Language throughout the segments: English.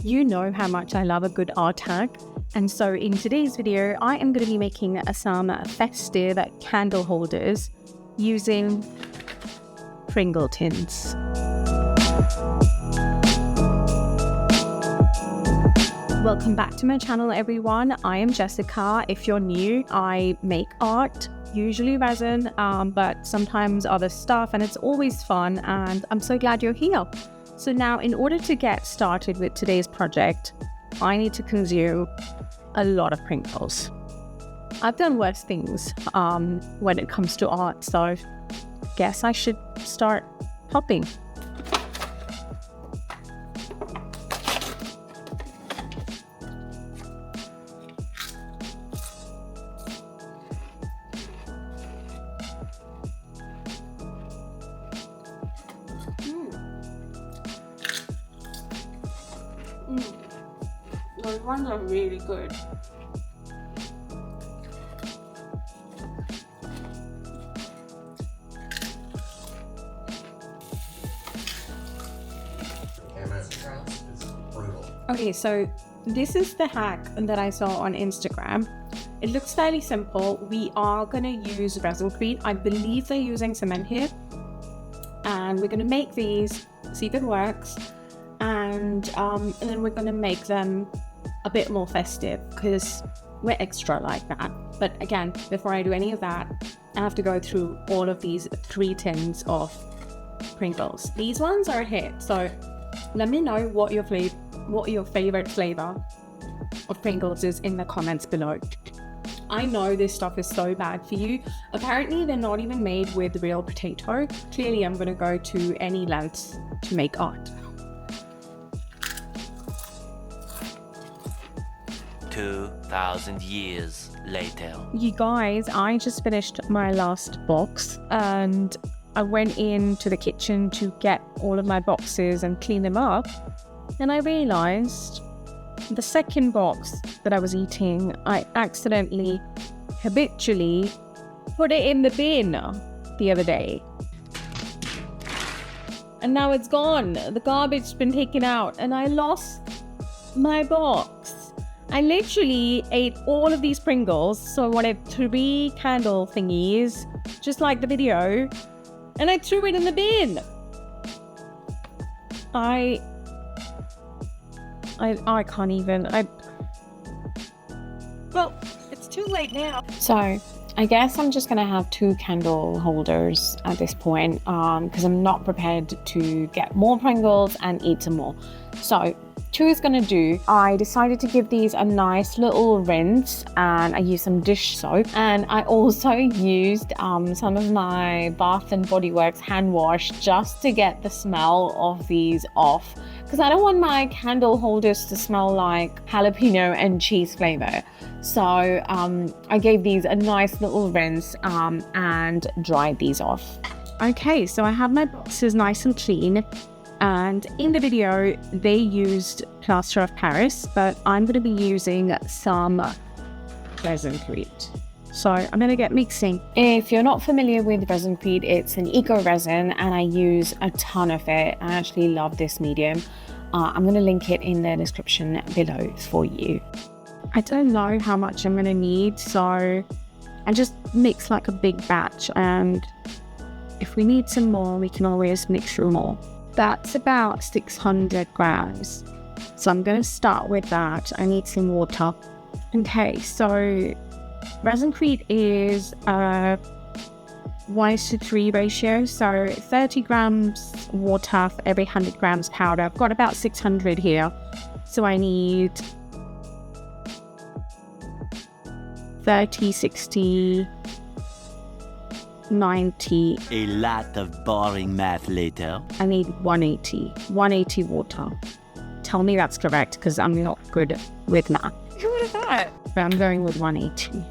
You know how much I love a good art tag, and so in today's video I am going to be making some festive candle holders using Pringle tins. Welcome back to my channel, everyone. I am Jessica. If you're new, I make art, usually resin, but sometimes other stuff, and it's always fun, and I'm so glad you're here. So now, in order to get started with today's project, I need to consume a lot of Pringles. I've done worse things when it comes to art, so I guess I should start popping. Those ones are really good. Okay, so this is the hack that I saw on Instagram. It looks fairly simple. We are going to use Resincrete. I believe they're using cement here. And we're going to make these, see if it works. And then we're going to make them a bit more festive because we're extra like that. But again, before I do any of that, I have to go through all of these 3 tins of Pringles. These ones are a hit, so let me know what your favorite flavor of Pringles is in the comments below. I know this stuff is so bad for you. Apparently they're not even made with real potato. Clearly I'm going to go to any lengths to make art. 2,000 years later. You guys, I just finished my last box and I went into the kitchen to get all of my boxes and clean them up, and I realized the second box that I was eating, I accidentally, habitually put it in the bin the other day. And now it's gone. The garbage's been taken out and I lost my box. I literally ate all of these Pringles, so I wanted 3 candle thingies, just like the video, and I threw it in the bin. I can't even. Well, it's too late now. So I guess I'm just gonna have 2 candle holders at this point, because I'm not prepared to get more Pringles and eat some more. So 2 is gonna do. I decided to give these a nice little rinse, and I used some dish soap, and I also used some of my Bath and Body Works hand wash just to get the smell of these off, because I don't want my candle holders to smell like jalapeno and cheese flavor. So I gave these a nice little rinse and dried these off. Okay, so I have my boxes nice and clean. And in the video, they used plaster of Paris, but I'm going to be using some Resincrete. So I'm going to get mixing. If you're not familiar with Resincrete, it's an eco resin and I use a ton of it. I actually love this medium. I'm going to link it in the description below for you. I don't know how much I'm going to need, so I just mix like a big batch, and if we need some more, we can always mix through more. That's about 600 grams. So I'm going to start with that. I need some water. Okay, so Resincrete is a 1:3 ratio. So 30 grams water for every 100 grams powder. I've got about 600 here. So I need 30, 60, 90. A lot of boring math later. I need 180 water. Tell me that's correct, because I'm not good with math. Who would have thought? But I'm going with 180.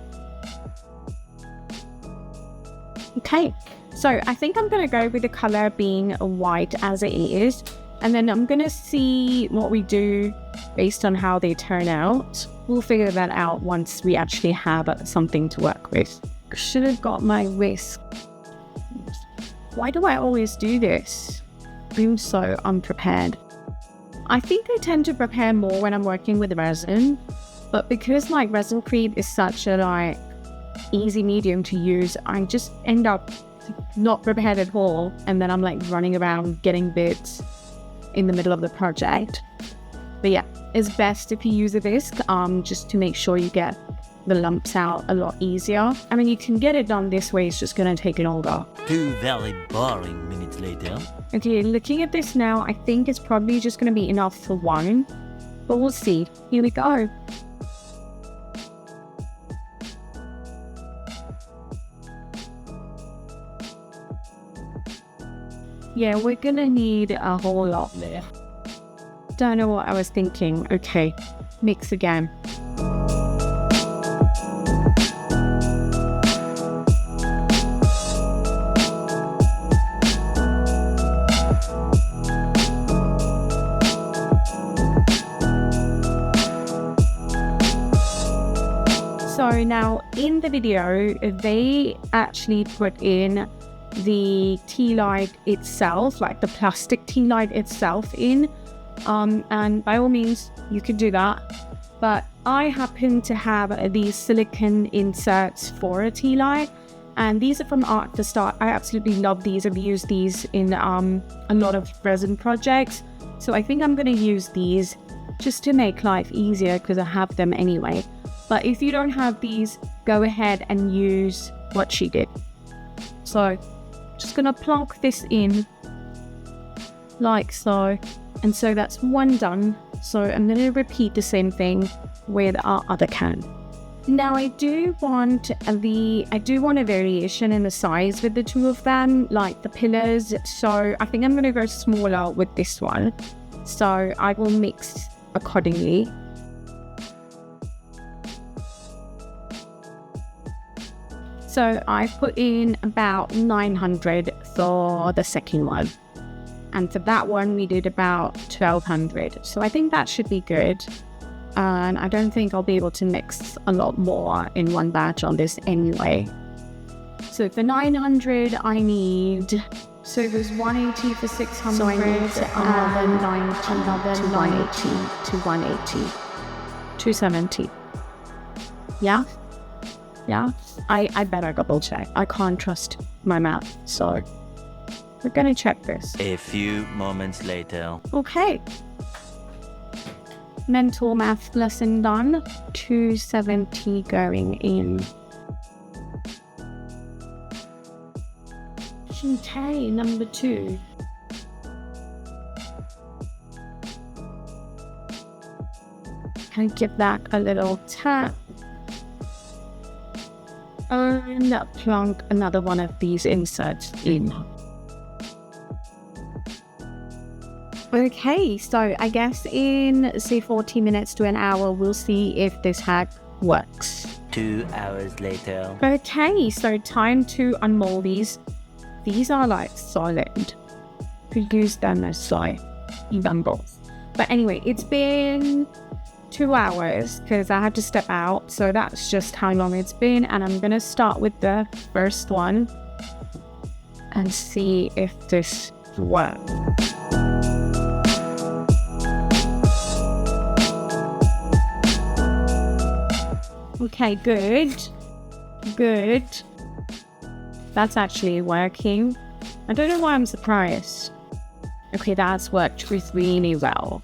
Okay, so I think I'm going to go with the color being white as it is, and then I'm going to see what we do based on how they turn out. We'll figure that out once we actually have something to work with. Should have got my whisk. Why do I always do this? I'm so unprepared. I think I tend to prepare more when I'm working with resin, but because like Resincrete is such a like easy medium to use, I just end up not prepared at all, and then I'm like running around getting bits in the middle of the project. But yeah, it's best if you use a whisk, just to make sure you get the lumps out a lot easier. I mean, you can get it done this way, it's just gonna take longer. 2 very boring minutes later. Okay, looking at this now, I think it's probably just gonna be enough for one, but we'll see. Here we go. Yeah, we're gonna need a whole lot there. Don't know what I was thinking. Okay, mix again. So now in the video, they actually put in the tea light itself, like the plastic tea light itself in, and by all means you could do that, but I happen to have these silicone inserts for a tea light, and these are from Art to Start. I absolutely love these. I've used these in a lot of resin projects, so I think I'm going to use these just to make life easier because I have them anyway. But if you don't have these, go ahead and use what she did. So just gonna plonk this in like so, and so that's one done. So I'm gonna repeat the same thing with our other can. Now I do want a variation in the size with the two of them, like the pillars. So I think I'm gonna go smaller with this one. So I will mix accordingly. So I put in about 900 for the second one. And for that one, we did about 1200. So I think that should be good. And I don't think I'll be able to mix a lot more in one batch on this anyway. So for 900, I need... So it was 180 for 600, so I need another 90, another 90 to 180. 270. Yeah? Yeah, I better double check. I can't trust my math, so we're gonna check this. A few moments later. Okay. Mental math lesson done. 270 going in. Okay, number 2. Can I give that a little tap? And plonk another one of these inserts in. Okay, so I guess in say 40 minutes to an hour, we'll see if this hack works. 2 hours later. Okay, so time to unmold these. These are like solid. Could use them as like bundles. But anyway, it's been 2 hours because I had to step out, so that's just how long it's been. And I'm gonna start with the first one and see if this works. Okay, good. That's actually working. I don't know why I'm surprised. Okay, that's worked really well.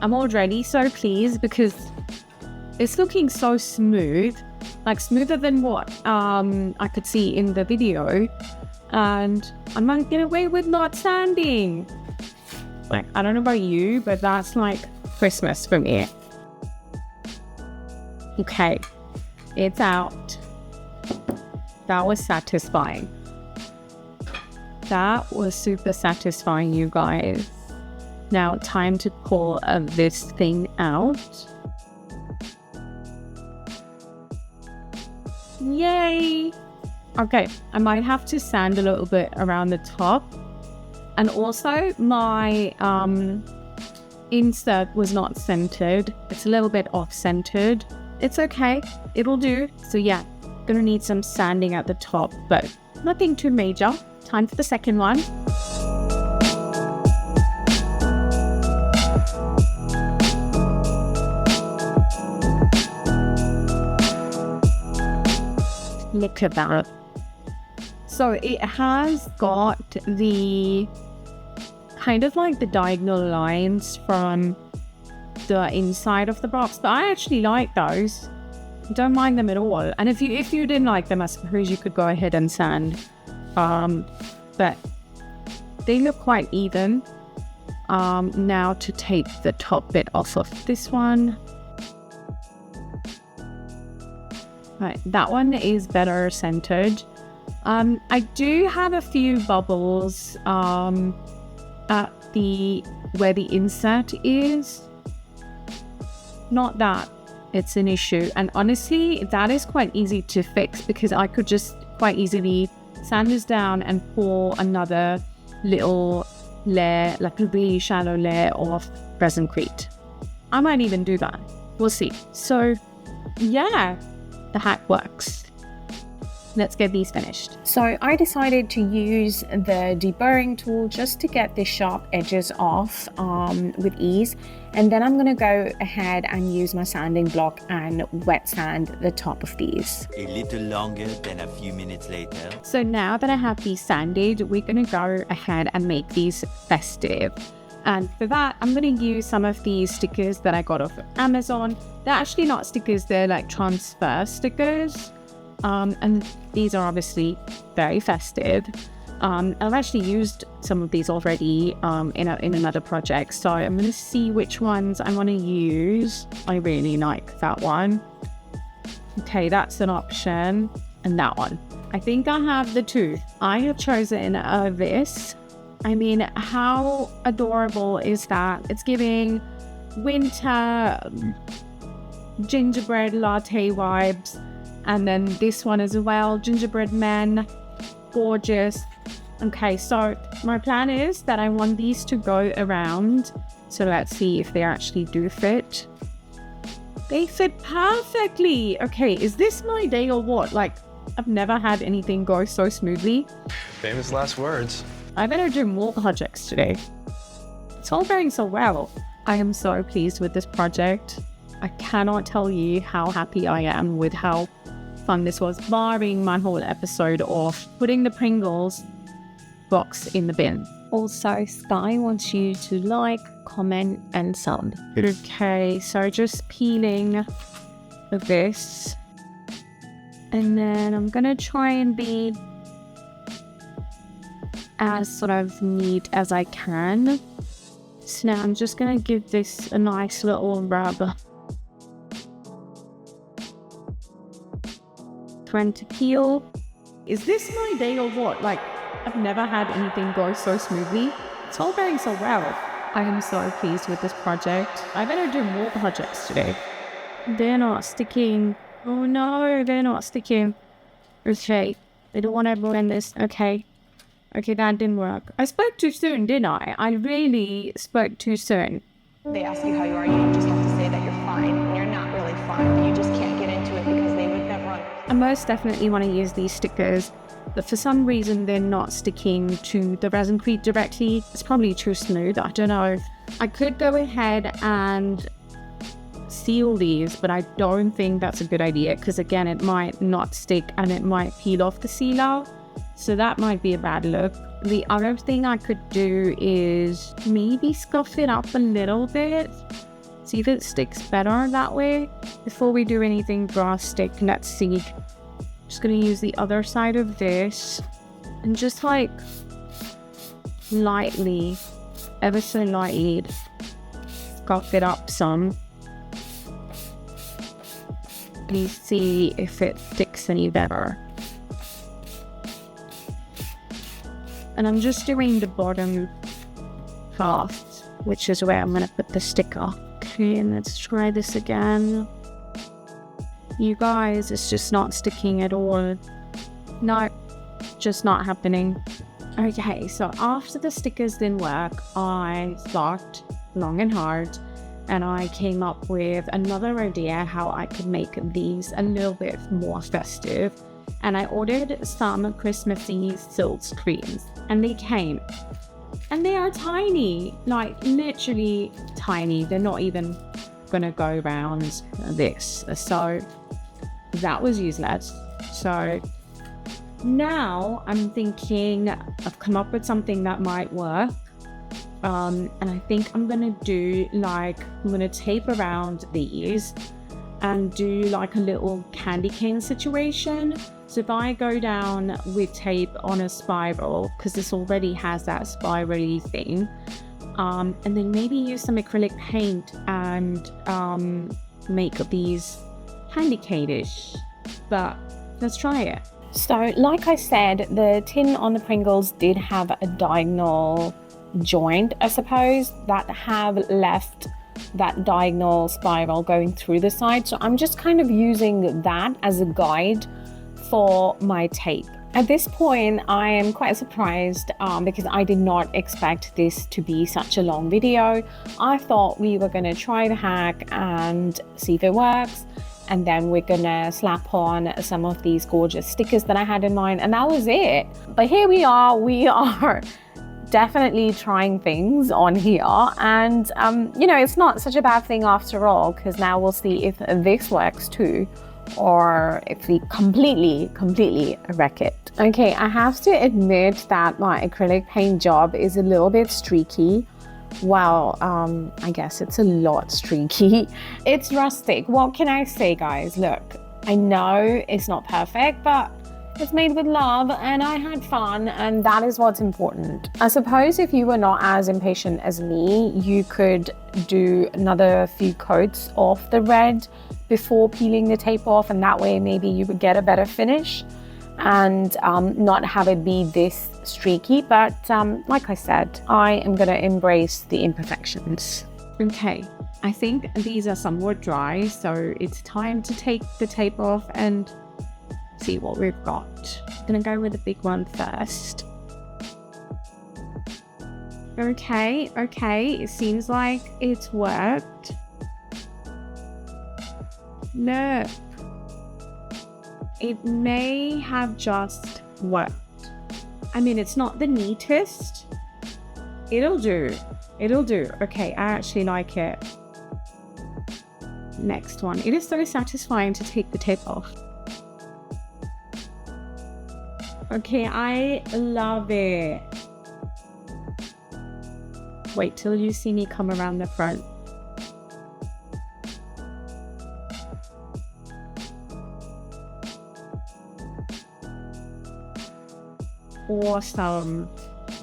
I'm already so pleased because it's looking so smooth, like smoother than what I could see in the video, and I might get away with not sanding. Like, I don't know about you, but that's like Christmas for me. Okay, it's out. That was satisfying. That was super satisfying, you guys. Now, time to pull this thing out. Yay! Okay, I might have to sand a little bit around the top. And also, my insert was not centered. It's a little bit off-centered. It's okay, it'll do. So yeah, gonna need some sanding at the top, but nothing too major. Time for the second one. Look at that. So it has got the kind of like the diagonal lines from the inside of the box, but I actually like those. Don't mind them at all. And if you didn't like them, I suppose you could go ahead and sand. But they look quite even. Now to take the top bit off of this one. Right, that one is better centered. I do have a few bubbles at where the insert is. Not that it's an issue, and honestly that is quite easy to fix because I could just quite easily sand this down and pour another little layer, like a really shallow layer of Resincrete. I might even do that, we'll see. So yeah, the hack works. Let's get these finished. So I decided to use the deburring tool just to get the sharp edges off with ease. And then I'm gonna go ahead and use my sanding block and wet sand the top of these. A little longer than a few minutes later. So now that I have these sanded, we're gonna go ahead and make these festive. And for that, I'm gonna use some of these stickers that I got off of Amazon. They're actually not stickers, they're like transfer stickers. And these are obviously very festive. I've actually used some of these already in another project, so I'm going to see which ones I want to use. I really like that one. Okay, that's an option. And that one. I think I have the two. I have chosen this. I mean, how adorable is that? It's giving winter gingerbread latte vibes. And then this one as well, gingerbread men, gorgeous. Okay, so my plan is that I want these to go around. So let's see if they actually do fit. They fit perfectly. Okay, is this my day or what? Like, I've never had anything go so smoothly. Famous last words. I better do more projects today. It's all going so well. I am so pleased with this project. I cannot tell you how happy I am with how fun this was, barring my whole episode of putting the Pringles box in the bin. Also, Sky wants you to like, comment, and sub. Okay, so just peeling this. And then I'm gonna try and be as sort of neat as I can. So now I'm just gonna give this a nice little rub. To peel. Is this my day or what? Like, I've never had anything go so smoothly. It's all going so well. I am so pleased with this project. I better do more projects today. They're not sticking. Oh no, they're not sticking. Okay, I don't want to blend this. Okay, that didn't work. I spoke too soon, didn't I? I really spoke too soon. They ask you how you are, you just have to say that you're fine, and you're not really fine, but you just can't get into it because they would never understand. I most definitely want to use these stickers, but for some reason they're not sticking to the Resincrete directly. It's probably too smooth, I don't know. I could go ahead and seal these, but I don't think that's a good idea because again, it might not stick and it might peel off the sealer. So that might be a bad look. The other thing I could do is maybe scuff it up a little bit. See if it sticks better that way. Before we do anything drastic, let's see. Just gonna use the other side of this and just like lightly, ever so lightly, scuff it up some. Please see if it sticks any better. And I'm just doing the bottom half, which is where I'm gonna put the sticker. Okay, and let's try this again. You guys, it's just not sticking at all. No, just not happening. Okay, so after the stickers didn't work, I thought long and hard, and I came up with another idea how I could make these a little bit more festive. And I ordered some Christmassy silk screens, and they came. And they are tiny, like literally tiny. They're not even gonna go around this. So that was useless. So now I'm thinking I've come up with something that might work. And I think I'm gonna do like, I'm gonna tape around these and do like a little candy cane situation. So if I go down with tape on a spiral, because this already has that spiral-y thing, and then maybe use some acrylic paint and make these candy cane-ish. But let's try it. So like I said, the tin on the Pringles did have a diagonal joint, I suppose, that have left that diagonal spiral going through the side. So I'm just kind of using that as a guide for my tape. At this point, I am quite surprised because I did not expect this to be such a long video. I thought we were going to try the hack and see if it works, and then we're gonna slap on some of these gorgeous stickers that I had in mind, and that was it. But here we are definitely trying things on here, and you know, it's not such a bad thing after all, because now we'll see if this works too, or if we completely wreck it. Okay, I have to admit that my acrylic paint job is a little bit streaky. Well, I guess it's a lot streaky. It's rustic. What can I say, guys? Look, I know it's not perfect, but it's made with love, and I had fun, and that is what's important. I suppose if you were not as impatient as me, you could do another few coats of the red before peeling the tape off, and that way maybe you would get a better finish and not have it be this streaky. But like I said, I am gonna embrace the imperfections. Okay, I think these are somewhat dry, so it's time to take the tape off and see what we've got. I'm gonna go with the big one first. Okay, it seems like it's worked. No, it may have just worked. I mean, it's not the neatest. It'll do. Okay, I actually like it. Next one. It is so satisfying to take the tape off. Okay, I love it. Wait till you see me come around the front. Awesome.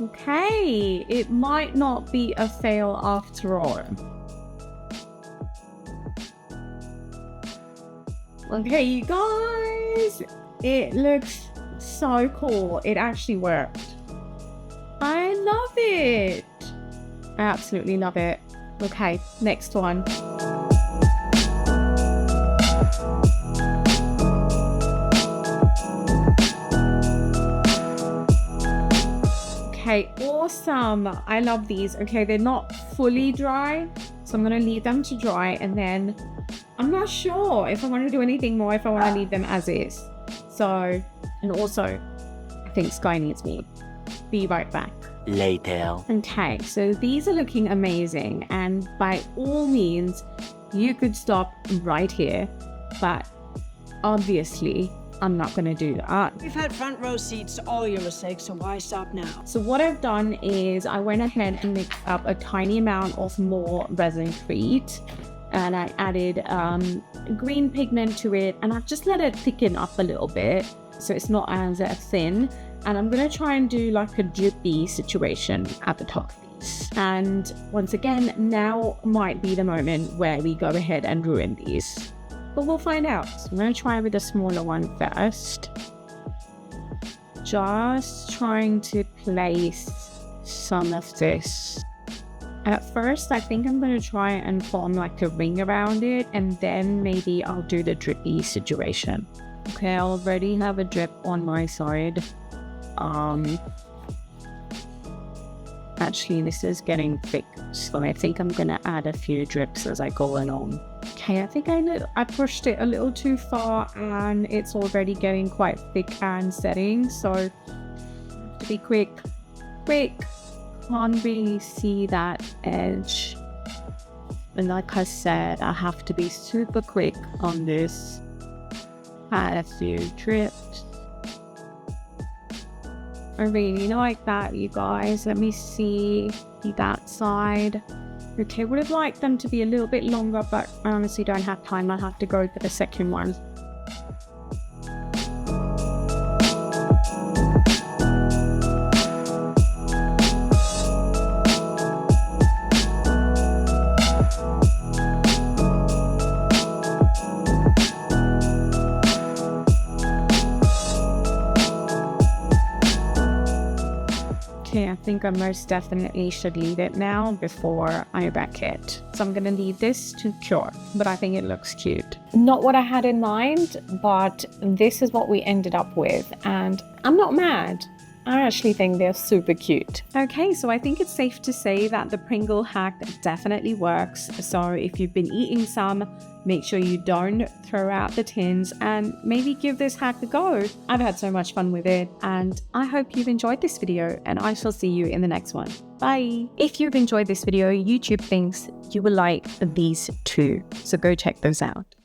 Okay, it might not be a fail after all. Okay, you guys, it looks so cool. It actually worked. I love it. I absolutely love it. Okay, next one. Okay, awesome. I love these. Okay, they're not fully dry, so I'm gonna leave them to dry, and then I'm not sure if I want to do anything more, if I want to leave them as is. So, and also, I think Sky needs me. Be right back. Later. Okay, so these are looking amazing, and by all means, you could stop right here, but obviously, I'm not going to do that. We've had front row seats to all your mistakes, so why stop now? So what I've done is I went ahead and mixed up a tiny amount of more Resincrete, and I added green pigment to it, and I've just let it thicken up a little bit so it's not as thin. And I'm going to try and do like a drippy situation at the top of these. And once again, now might be the moment where we go ahead and ruin these. But we'll find out. So I'm going to try with a smaller one first. Just trying to place some of this. At first, I think I'm going to try and form like a ring around it, and then maybe I'll do the drippy situation. Okay, I already have a drip on my side. Actually, this is getting thick, so I think I'm going to add a few drips as I go along. Okay, I think I pushed it a little too far, and it's already getting quite thick and setting, so to be quick. Can't really see that edge, and like I said, I have to be super quick on this. had a few trips. I really like that, you guys. Let me see that side. Okay, would have liked them to be a little bit longer, but I honestly don't have time. I'll have to go for the second one. Okay, I think I most definitely should leave it now before I back it. So I'm gonna leave this to cure, but I think it looks cute. Not what I had in mind, but this is what we ended up with, and I'm not mad. I actually think they're super cute. Okay, so I think it's safe to say that the Pringle hack definitely works. So if you've been eating some, make sure you don't throw out the tins and maybe give this hack a go. I've had so much fun with it, and I hope you've enjoyed this video, and I shall see you in the next one. Bye! If you've enjoyed this video, YouTube thinks you will like these too, so go check those out.